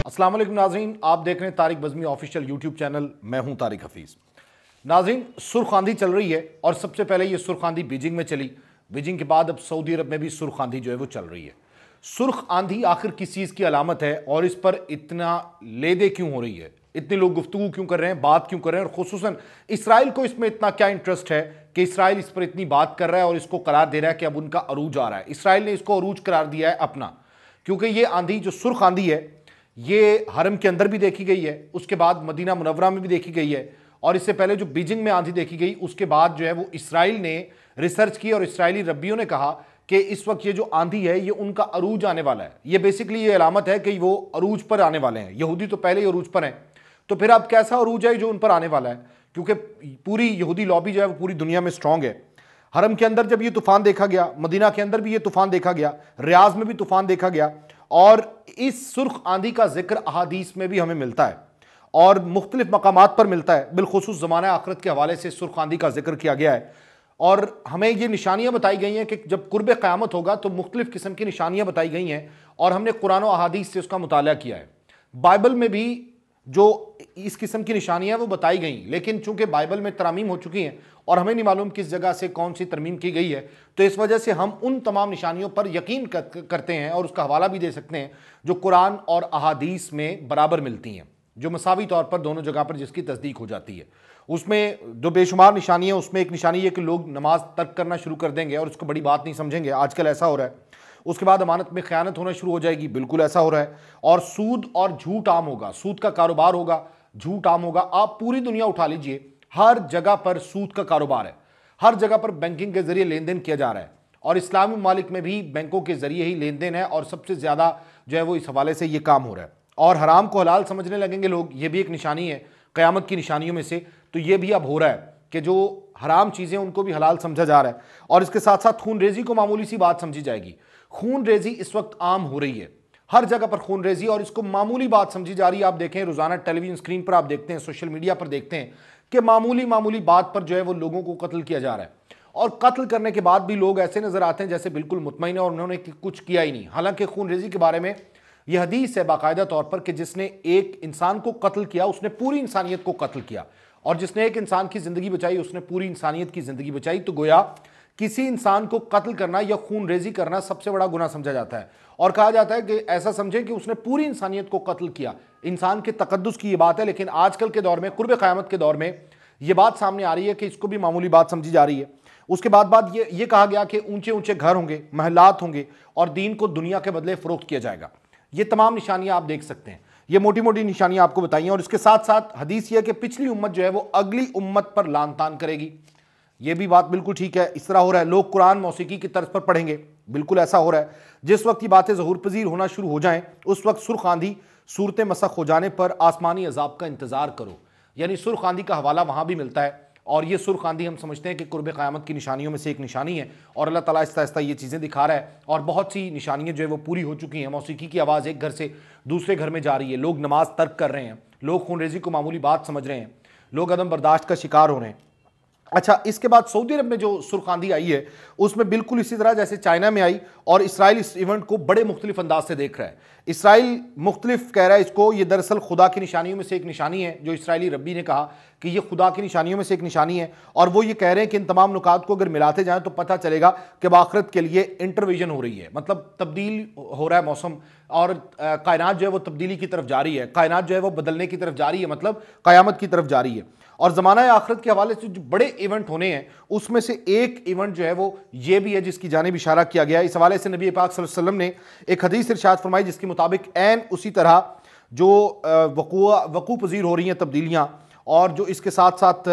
السلام علیکم ناظرین، آپ دیکھ رہے ہیں Tariq Bazmee official YouTube channel, میں ہوں طارق حفیظ۔ ناظرین، سرخ آندھی چل رہی ہے اور سب سے پہلے یہ سرخ آندھی بیجنگ میں چلی، بیجنگ کے بعد اب سعودی عرب میں بھی سرخ آندھی جو ہے وہ چل رہی ہے۔ سرخ آندھی آخر کس چیز کی علامت ہے اور اس پر اتنا لیدے کیوں ہو رہی ہے، اتنے لوگ گفتگو کیوں کر رہے ہیں، بات کیوں کر رہے ہیں، اور خصوصاً اسرائیل کو اس میں اتنا کیا انٹرسٹ ہے کہ اسرائیل اس پر اتنی بات کر رہا ہے اور اس کو قرار دے رہا ہے کہ اب ان کا عروج آ رہا ہے۔ اسرائیل نے اس کو عروج قرار دیا ہے اپنا، کیونکہ یہ آندھی جو سرخ آندھی ہے یہ حرم کے اندر بھی دیکھی گئی ہے، اس کے بعد مدینہ منورہ میں بھی دیکھی گئی ہے، اور اس سے پہلے جو بیجنگ میں آندھی دیکھی گئی اس کے بعد جو ہے وہ اسرائیل نے ریسرچ کی اور اسرائیلی ربیوں نے کہا کہ اس وقت یہ جو آندھی ہے یہ ان کا عروج آنے والا ہے۔ یہ بیسیکلی یہ علامت ہے کہ وہ عروج پر آنے والے ہیں۔ یہودی تو پہلے ہی عروج پر ہیں، تو پھر اب کیسا عروج ہے جو ان پر آنے والا ہے، کیونکہ پوری یہودی لابی جو ہے وہ پوری دنیا میں سٹرونگ ہے۔ حرم کے اندر جب یہ طوفان دیکھا گیا، مدینہ کے اندر بھی یہ طوفان دیکھا گیا، ریاض میں بھی طوفان دیکھا گیا، اور اس سرخ آندھی کا ذکر احادیث میں بھی ہمیں ملتا ہے اور مختلف مقامات پر ملتا ہے، بالخصوص زمانہ آخرت کے حوالے سے سرخ آندھی کا ذکر کیا گیا ہے، اور ہمیں یہ نشانیاں بتائی گئی ہیں کہ جب قرب قیامت ہوگا تو مختلف قسم کی نشانیاں بتائی گئی ہیں، اور ہم نے قرآن و احادیث سے اس کا مطالعہ کیا ہے۔ بائبل میں بھی جو اس قسم کی نشانیاں وہ بتائی گئیں، لیکن چونکہ بائبل میں ترامیم ہو چکی ہیں اور ہمیں نہیں معلوم کس جگہ سے کون سی ترمیم کی گئی ہے، تو اس وجہ سے ہم ان تمام نشانیوں پر یقین کرتے ہیں اور اس کا حوالہ بھی دے سکتے ہیں جو قرآن اور احادیث میں برابر ملتی ہیں، جو مساوی طور پر دونوں جگہ پر جس کی تصدیق ہو جاتی ہے۔ اس میں جو بے شمار نشانیاں ہیں، اس میں ایک نشانی یہ کہ لوگ نماز ترک کرنا شروع کر دیں گے اور اس کو بڑی بات نہیں سمجھیں گے، آج کل ایسا ہو رہا ہے۔ اس کے بعد امانت میں خیانت ہونا شروع ہو جائے گی، بالکل ایسا ہو رہا ہے، اور سود اور جھوٹ عام ہوگا، سود کا کاروبار ہوگا، جھوٹ عام ہوگا۔ آپ پوری دنیا اٹھا لیجئے، ہر جگہ پر سود کا کاروبار ہے، ہر جگہ پر بینکنگ کے ذریعے لین دین کیا جا رہا ہے، اور اسلامی ممالک میں بھی بینکوں کے ذریعے ہی لین دین ہے، اور سب سے زیادہ جو ہے وہ اس حوالے سے یہ کام ہو رہا ہے، اور حرام کو حلال سمجھنے لگیں گے لوگ۔ یہ بھی ایک نشانی ہے قیامت کی نشانیوں میں سے، تو یہ بھی اب ہو رہا ہے کہ جو حرام چیزیں ان کو بھی حلال سمجھا جا رہا ہے، اور اس کے ساتھ ساتھ خون ریزی کو معمولی سی بات سمجھی جائے گی۔ خون ریزی اس وقت عام ہو رہی ہے، ہر جگہ پر خون ریزی، اور اس کو معمولی بات سمجھی جا رہی ہے۔ آپ دیکھیں روزانہ ٹیلی ویژن اسکرین پر آپ دیکھتے ہیں، سوشل میڈیا پر دیکھتے ہیں کہ معمولی بات پر جو ہے وہ لوگوں کو قتل کیا جا رہا ہے، اور قتل کرنے کے بعد بھی لوگ ایسے نظر آتے ہیں جیسے بالکل مطمئن ہیں اور انہوں نے کچھ کیا ہی نہیں۔ حالانکہ خون ریزی کے بارے میں یہ حدیث ہے باقاعدہ طور پر کہ جس نے ایک انسان کو قتل کیا اس نے پوری انسانیت کو قتل کیا، اور جس نے ایک انسان کی زندگی بچائی اس نے پوری انسانیت کی زندگی بچائی۔ تو گویا کسی انسان کو قتل کرنا یا خون ریزی کرنا سب سے بڑا گناہ سمجھا جاتا ہے، اور کہا جاتا ہے کہ ایسا سمجھیں کہ اس نے پوری انسانیت کو قتل کیا۔ انسان کے تقدس کی یہ بات ہے، لیکن آج کل کے دور میں، قرب قیامت کے دور میں، یہ بات سامنے آ رہی ہے کہ اس کو بھی معمولی بات سمجھی جا رہی ہے۔ اس کے بعد یہ کہا گیا کہ اونچے اونچے گھر ہوں گے، محلات ہوں گے، اور دین کو دنیا کے بدلے فروخت کیا جائے گا۔ یہ تمام نشانیاں آپ دیکھ سکتے ہیں، یہ موٹی موٹی نشانیاں آپ کو بتائی ہیں، اور اس کے ساتھ ساتھ حدیث یہ ہے کہ پچھلی امت جو ہے وہ اگلی امت پر لعن طعن کرے گی۔ یہ بھی بات بالکل ٹھیک ہے، اس طرح ہو رہا ہے۔ لوگ قرآن موسیقی کی طرز پر پڑھیں گے، بالکل ایسا ہو رہا ہے۔ جس وقت یہ باتیں ظہور پذیر ہونا شروع ہو جائیں اس وقت سرخ آندھی صورت مسخ ہو جانے پر آسمانی عذاب کا انتظار کرو، یعنی سرخ آندھی کا حوالہ وہاں بھی ملتا ہے، اور یہ سرخ آندھی ہم سمجھتے ہیں کہ قرب قیامت کی نشانیوں میں سے ایک نشانی ہے، اور اللہ تعالیٰ آہستہ آہستہ یہ چیزیں دکھا رہا ہے، اور بہت سی نشانیاں جو ہے وہ پوری ہو چکی ہیں۔ موسیقی کی آواز ایک گھر سے دوسرے گھر میں جا رہی ہے، لوگ نماز ترک کر رہے ہیں، لوگ خون ریزی کو معمولی بات سمجھ رہے ہیں، لوگ عدم برداشت کا شکار ہو رہے ہیں۔ اچھا، اس کے بعد سعودی عرب میں جو سرخ آندھی آئی ہے اس میں بالکل اسی طرح جیسے چائنا میں آئی، اور اسرائیل اس ایونٹ کو بڑے مختلف انداز سے دیکھ رہا ہے۔ اسرائیل مختلف کہہ رہا ہے اس کو، یہ دراصل خدا کی نشانیوں میں سے ایک نشانی ہے، جو اسرائیلی ربی نے کہا کہ یہ خدا کی نشانیوں میں سے ایک نشانی ہے، اور وہ یہ کہہ رہے ہیں کہ ان تمام نکات کو اگر ملاتے جائیں تو پتہ چلے گا کہ آخرت کے لیے انٹرویژن ہو رہی ہے، مطلب تبدیل ہو رہا ہے موسم، اور کائنات جو ہے وہ تبدیلی کی طرف جاری ہے، کائنات جو ہے وہ بدلنے کی طرف جاری ہے، مطلب قیامت کی طرف جاری ہے۔ اور زمانہ آخرت کے حوالے سے جو بڑے ایونٹ ہونے ہیں اس میں سے ایک ایونٹ جو ہے وہ یہ بھی ہے جس کی جانب اشارہ کیا گیا ہے۔ اس حوالے سے نبی پاک صلی اللہ علیہ وسلم نے ایک حدیث ارشاد فرمائی جس کے مطابق عین اسی طرح جو وقوع پذیر ہو رہی ہیں تبدیلیاں، اور جو اس کے ساتھ ساتھ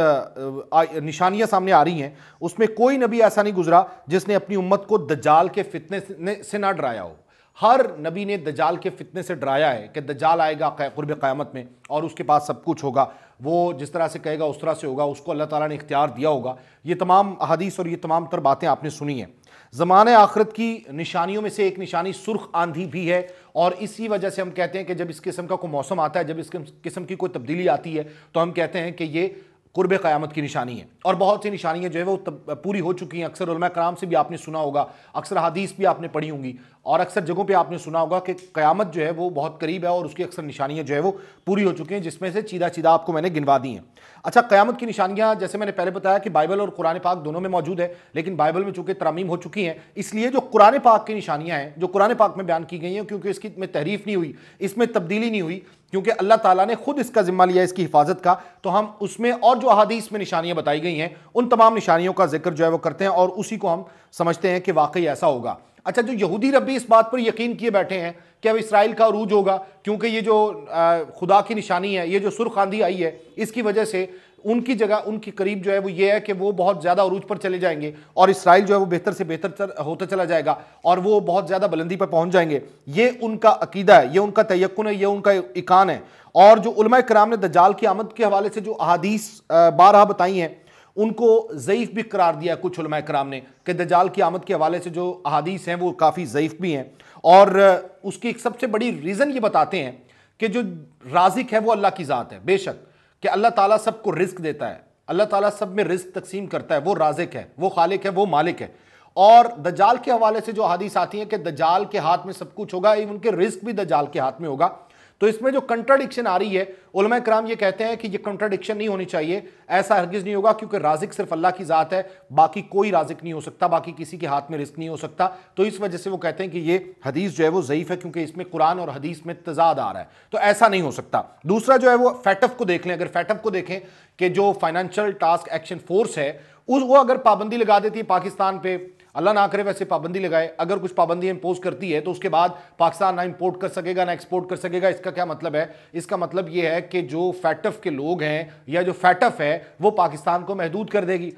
نشانیاں سامنے آ رہی ہیں، اس میں کوئی نبی ایسا نہیں گزرا جس نے اپنی امت کو دجال کے فتنے سے نہ ڈرایا ہو۔ ہر نبی نے دجال کے فتنے سے ڈرایا ہے کہ دجال آئے گا قرب قیامت میں اور اس کے پاس سب کچھ ہوگا، وہ جس طرح سے کہے گا اس طرح سے ہوگا، اس کو اللہ تعالیٰ نے اختیار دیا ہوگا۔ یہ تمام احادیث اور یہ تمام تر باتیں آپ نے سنی ہیں۔ زمانہ آخرت کی نشانیوں میں سے ایک نشانی سرخ آندھی بھی ہے، اور اسی وجہ سے ہم کہتے ہیں کہ جب اس قسم کا کوئی موسم آتا ہے، جب اس قسم کی کوئی تبدیلی آتی ہے تو ہم کہتے ہیں کہ یہ قرب قیامت کی نشانی ہے۔ اور بہت سی نشانیاں جو ہے وہ پوری ہو چکی ہیں، اکثر علماء کرام سے بھی آپ نے سنا ہوگا، اکثر حدیث بھی آپ نے پڑھی ہوں گی، اور اکثر جگہوں پہ آپ نے سنا ہوگا کہ قیامت جو ہے وہ بہت قریب ہے اور اس کی اکثر نشانیاں جو ہے وہ پوری ہو چکی ہیں، جس میں سے چیدہ آپ کو میں نے گنوا دی ہیں۔ اچھا، قیامت کی نشانیاں جیسے میں نے پہلے بتایا کہ بائبل اور قرآن پاک دونوں میں موجود ہے، لیکن بائبل میں چونکہ ترامیم ہو چکی ہیں، اس لیے جو قرآن پاک کی نشانیاں ہیں جو قرآن پاک میں بیان کی گئی ہیں، کیونکہ اس کی میں تحریف نہیں ہوئی، اس میں تبدیلی نہیں ہوئی، کیونکہ اللہ تعالیٰ نے خود اس کا ذمہ لیا اس کی حفاظت کا، تو ہم اس میں اور جو احادیث میں نشانیاں بتائی گئی ہیں ان تمام نشانیوں کا ذکر جو ہے وہ کرتے ہیں اور اسی کو ہم سمجھتے ہیں کہ واقعی ایسا ہوگا۔ اچھا، جو یہودی ربی اس بات پر یقین کیے بیٹھے ہیں کہ اب اسرائیل کا عروج ہوگا، کیونکہ یہ جو خدا کی نشانی ہے، یہ جو سرخ آندھی آئی ہے، اس کی وجہ سے ان کی جگہ ان کی قریب جو ہے وہ یہ ہے کہ وہ بہت زیادہ عروج پر چلے جائیں گے اور اسرائیل جو ہے وہ بہتر سے بہتر ہوتا چلا جائے گا اور وہ بہت زیادہ بلندی پر پہنچ جائیں گے۔ یہ ان کا عقیدہ ہے، یہ ان کا تیقن ہے، یہ ان کا ایقان ہے۔ اور جو علماء کرام نے دجال کی آمد کے حوالے سے جو احادیث بارہا بتائی ہیں ان کو ضعیف بھی قرار دیا کچھ علماء کرام نے، کہ دجال کی آمد کے حوالے سے جو احادیث ہیں وہ کافی ضعیف بھی ہیں، اور اس کی ایک سب سے بڑی ریزن یہ بتاتے ہیں کہ جو رازق ہے وہ اللہ کی ذات ہے، بے شک کہ اللہ تعالیٰ سب کو رزق دیتا ہے، اللہ تعالیٰ سب میں رزق تقسیم کرتا ہے، وہ رازق ہے، وہ خالق ہے، وہ مالک ہے۔ اور دجال کے حوالے سے جو حدیث آتی ہیں کہ دجال کے ہاتھ میں سب کچھ ہوگا، ان کے رزق بھی دجال کے ہاتھ میں ہوگا، تو اس میں جو کنٹراڈکشن آ رہی ہے، علماء کرام یہ کہتے ہیں کہ یہ کنٹراڈکشن نہیں ہونی چاہیے، ایسا ہرگز نہیں ہوگا، کیونکہ رازق صرف اللہ کی ذات ہے، باقی کوئی رازق نہیں ہو سکتا، باقی کسی کے ہاتھ میں رزق نہیں ہو سکتا، تو اس وجہ سے وہ کہتے ہیں کہ یہ حدیث جو ہے وہ ضعیف ہے، کیونکہ اس میں قرآن اور حدیث میں تضاد آ رہا ہے، تو ایسا نہیں ہو سکتا۔ دوسرا جو ہے وہ فیٹف کو دیکھ لیں، اگر فیٹف کو دیکھیں کہ جو فائنینشیل ٹاسک ایکشن فورس ہے وہ اگر پابندی لگا دیتی ہے پاکستان پہ، اللہ نہ کرے ویسے پابندی لگائے، اگر کچھ پابندی امپوز کرتی ہے تو اس کے بعد پاکستان نہ امپورٹ کر سکے گا نہ ایکسپورٹ کر سکے گا، اس کا کیا مطلب ہے؟ اس کا مطلب یہ ہے کہ جو فیٹف کے لوگ ہیں یا جو فیٹف ہے وہ پاکستان کو محدود کر دے گی۔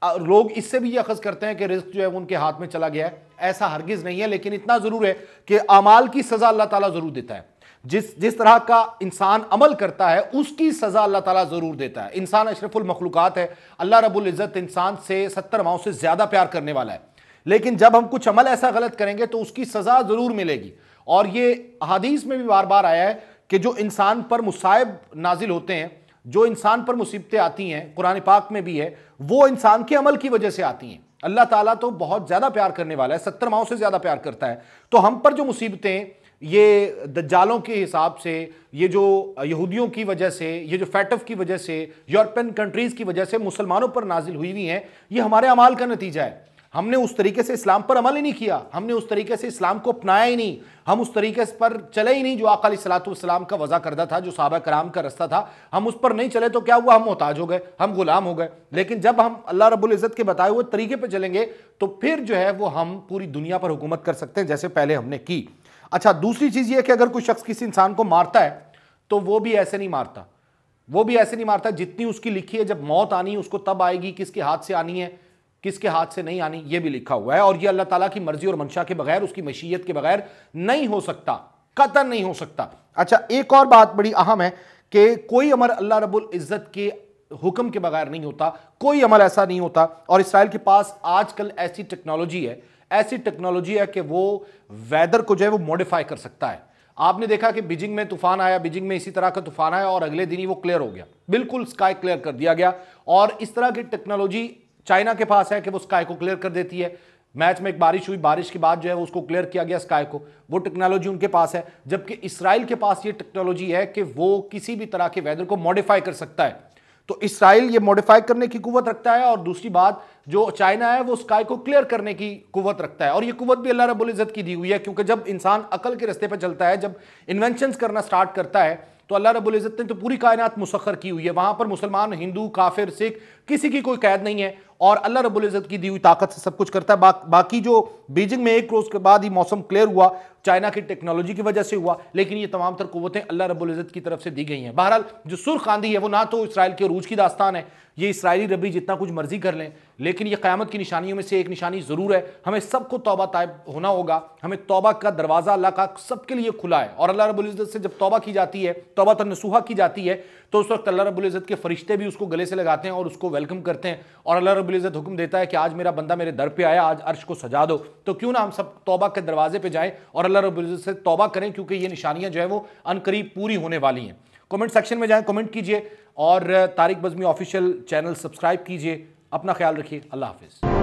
لوگ اس سے بھی یہ اخذ کرتے ہیں کہ رزق جو ہے ان کے ہاتھ میں چلا گیا ہے، ایسا ہرگز نہیں ہے، لیکن اتنا ضرور ہے کہ اعمال کی سزا اللہ تعالیٰ ضرور دیتا ہے، جس طرح کا انسان عمل کرتا ہے اس کی سزا اللہ تعالیٰ ضرور دیتا ہے۔ انسان اشرف المخلوقات ہے، اللہ رب العزت انسان سے 70 ماؤں سے زیادہ پیار کرنے والا ہے، لیکن جب ہم کچھ عمل ایسا غلط کریں گے تو اس کی سزا ضرور ملے گی۔ اور یہ حدیث میں بھی بار بار آیا ہے کہ جو انسان پر مصائب نازل ہوتے ہیں، جو انسان پر مصیبتیں آتی ہیں، قرآن پاک میں بھی ہے، وہ انسان کے عمل کی وجہ سے آتی ہیں۔ اللہ تعالیٰ تو بہت زیادہ پیار کرنے والا ہے، 70 ماؤں سے زیادہ پیار کرتا ہے، تو ہم پر جو مصیبتیں یہ دجالوں کے حساب سے، یہ جو یہودیوں کی وجہ سے، یہ جو فیٹف کی وجہ سے، یورپین کنٹریز کی وجہ سے مسلمانوں پر نازل ہوئی ہوئی ہیں، یہ ہمارے اعمال کا نتیجہ ہے۔ ہم نے اس طریقے سے اسلام پر عمل ہی نہیں کیا، ہم نے اس طریقے سے اسلام کو اپنایا ہی نہیں، ہم اس طریقے پر چلے ہی نہیں جو آقا علیہ الصلوۃ والسلام کا وضع کردہ تھا، جو صحابہ کرام کا رستہ تھا، ہم اس پر نہیں چلے تو کیا ہوا؟ ہم محتاج ہو گئے، ہم غلام ہو گئے۔ لیکن جب ہم اللہ رب العزت کے بتائے ہوئے طریقے پہ چلیں گے تو پھر جو ہے وہ ہم پوری دنیا پر حکومت کر سکتے ہیں، جیسے پہلے ہم نے کی۔ اچھا، دوسری چیز یہ ہے کہ اگر کوئی شخص کسی انسان کو مارتا ہے تو وہ بھی ایسے نہیں مارتا، وہ بھی ایسے نہیں مارتا جتنی اس کی لکھی ہے، جب موت آنی اس کو تب آئے گی، کس کے ہاتھ سے آنی ہے کس کے ہاتھ سے نہیں آنی یہ بھی لکھا ہوا ہے، اور یہ اللہ تعالیٰ کی مرضی اور منشا کے بغیر، اس کی مشیت کے بغیر نہیں ہو سکتا، قطعاً نہیں ہو سکتا۔ اچھا، ایک اور بات بڑی اہم ہے کہ کوئی عمل اللہ رب العزت کے حکم کے بغیر نہیں ہوتا، کوئی عمل ایسا نہیں ہوتا، اور اسرائیل کے پاس آج کل ایسی ٹیکنالوجی ہے کہ وہ ویدر کو جو ہے وہ موڈیفائی کر سکتا ہے۔ آپ نے دیکھا کہ بیجنگ میں طوفان آیا، بیجنگ میں اسی طرح کا طوفان آیا اور اگلے دن ہی وہ کلیئر ہو گیا، بالکل سکائی کلیئر کر دیا گیا، اور اس طرح کی ٹیکنالوجی چائنا کے پاس ہے کہ وہ سکائی کو کلیئر کر دیتی ہے۔ میچ میں ایک بارش ہوئی، بارش کے بعد جو ہے اس کو کلیئر کیا گیا سکائی کو، وہ ٹیکنالوجی ان کے پاس ہے، جبکہ اسرائیل کے پاس یہ ٹیکنالوجی ہے کہ وہ کسی بھی طرح کے ویدر کو موڈیفائی کر سکتا ہے۔ تو اسرائیل یہ موڈیفائی کرنے کی قوت رکھتا ہے، اور دوسری بات جو چائنا ہے وہ سکائی کو کلیئر کرنے کی قوت رکھتا ہے، اور یہ قوت بھی اللہ رب العزت کی دی ہوئی ہے، کیونکہ جب انسان عقل کے رستے پہ چلتا ہے، جب انوینشنز کرنا سٹارٹ کرتا ہے تو اللہ رب العزت نے تو پوری کائنات مسخر کی ہوئی ہے، وہاں پر مسلمان، ہندو، کافر، سکھ کسی کی کوئی قید نہیں ہے، اور اللہ رب العزت کی دی ہوئی طاقت سے سب کچھ کرتا ہے۔ باقی جو بیجنگ میں ایک روز کے بعد ہی موسم کلیئر ہوا، چائنا کی ٹیکنالوجی کی وجہ سے ہوا، لیکن یہ تمام تر قوتیں اللہ رب العزت کی طرف سے دی گئی ہیں۔ بہرحال جو سرخ آندھی ہے وہ نہ تو اسرائیل کے عروج کی داستان ہے، یہ اسرائیلی ربی جتنا کچھ مرضی کر لیں، لیکن یہ قیامت کی نشانیوں میں سے ایک نشانی ضرور ہے۔ ہمیں سب کو توبہ طائب ہونا ہوگا، ہمیں توبہ کا دروازہ اللہ کا سب کے لیے کھلا ہے، اور اللہ رب العزت سے جب توبہ کی جاتی ہے، توبہ نصوحہ کی جاتی ہے، تو اس وقت اللہ رب العزت کے فرشتے بھی اس کو گلے سے لگاتے ہیں اور اس کو ویلکم کرتے ہیں، اور اللہ رب العزت حکم دیتا ہے کہ آج میرا بندہ میرے در پہ آیا، آج عرش کو سجا دو۔ تو کیوں نہ ہم سب توبہ کے دروازے پہ جائیں اور اللہ رب العزت سے توبہ کریں، کیونکہ یہ نشانیاں جو ہے وہ عنقریب پوری ہونے والی ہیں۔ کمنٹ سیکشن میں جائیں، کمنٹ کیجئے، اور Tariq Bazmee official channel subscribe کیجئے۔ اپنا خیال رکھیے، اللہ حافظ۔